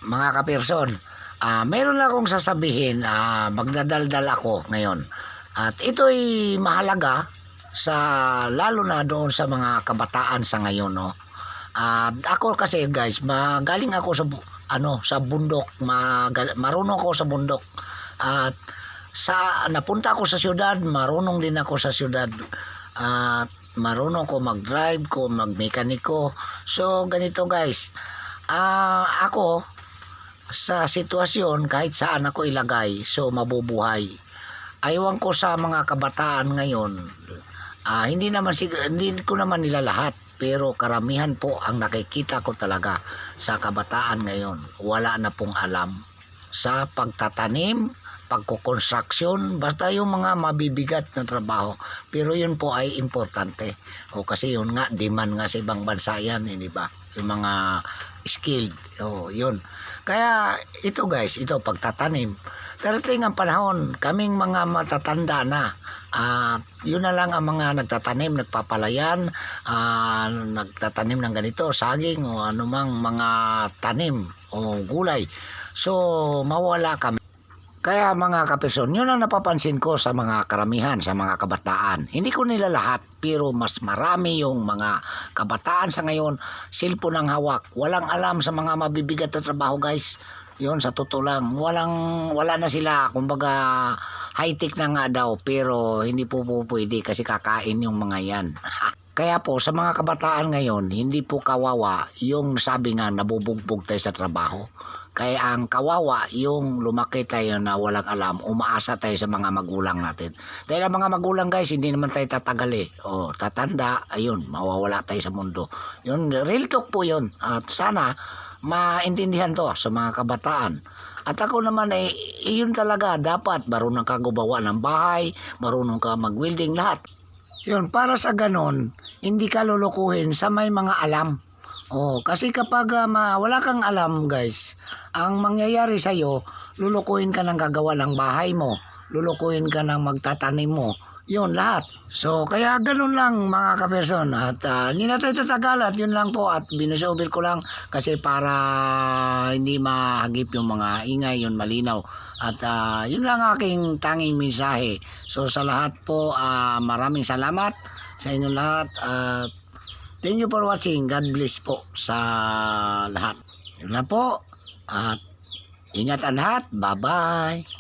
mga kaperson, meron lang akong sasabihin, magdadaldal ako ngayon. At ito'y mahalaga sa lalo na doon sa mga kabataan sa ngayon, no. At ako kasi guys, magaling ako sa sa bundok, marunong ako sa bundok. At sa napunta ako sa siyudad, marunong din ako sa siyudad. At marunong ko mag-drive, ko magmekaniko. So ganito guys, ako sa sitwasyon kahit saan ako ilagay, so mabubuhay. Aywan ko sa mga kabataan ngayon, hindi ko naman nila lahat, pero karamihan po ang nakikita ko talaga sa kabataan ngayon, wala na pong alam sa pagtatanim, pagkukonstruksyon, basta yung mga mabibigat na trabaho. Pero yun po ay importante. O kasi yun nga, demand nga sa ibang bansa yan, hindi ba? Yung mga skilled, yun. Kaya ito guys, ito pagtatanim. Darating ang panahon, kaming mga matatanda na, yun na lang ang mga nagtatanim, nagpapalayan, nagtatanim ng ganito, saging o anumang mga tanim o gulay. So mawala kami. Kaya mga kaperson, yun ang napapansin ko sa mga karamihan, sa mga kabataan. Hindi ko nila lahat, pero mas marami yung mga kabataan sa ngayon, cellphone ang hawak. Walang alam sa mga mabibigat na trabaho guys. Yun, sa totoo lang, wala na sila, kumbaga high-tech na nga daw, pero hindi po pwede kasi kakain yung mga yan. Kaya po, sa mga kabataan ngayon, hindi po kawawa yung sabi nga nabubugbog tayo sa trabaho. Kaya ang kawawa yung lumaki tayo na walang alam, umaasa tayo sa mga magulang natin. Dahil ang mga magulang guys, hindi naman tayo tatagal eh. O tatanda, ayun, mawawala tayo sa mundo. Yun, real talk po yun. At sana maintindihan to sa mga kabataan. At ako naman ay iyon talaga, dapat marunong ka gumawa ng bahay, marunong ka mag-welding, lahat. Yun, para sa ganon, hindi ka lulukuhin sa may mga alam. Kasi kapag wala kang alam guys, ang mangyayari sa'yo, lulukuhin ka ng gagawa ng bahay mo, lulukuhin ka ng magtatanim mo, yun lahat. So kaya ganun lang mga kaperson, at hindi na tayo tatagalat, yun lang po, at binusover ko lang kasi para hindi mahagip yung mga ingay, yun malinaw. At yun lang aking tanging mensahe. So sa lahat po, maraming salamat sa inyong lahat, at thank you for watching. God bless po sa lahat. Yun na po. At ingat ang lahat. Bye-bye.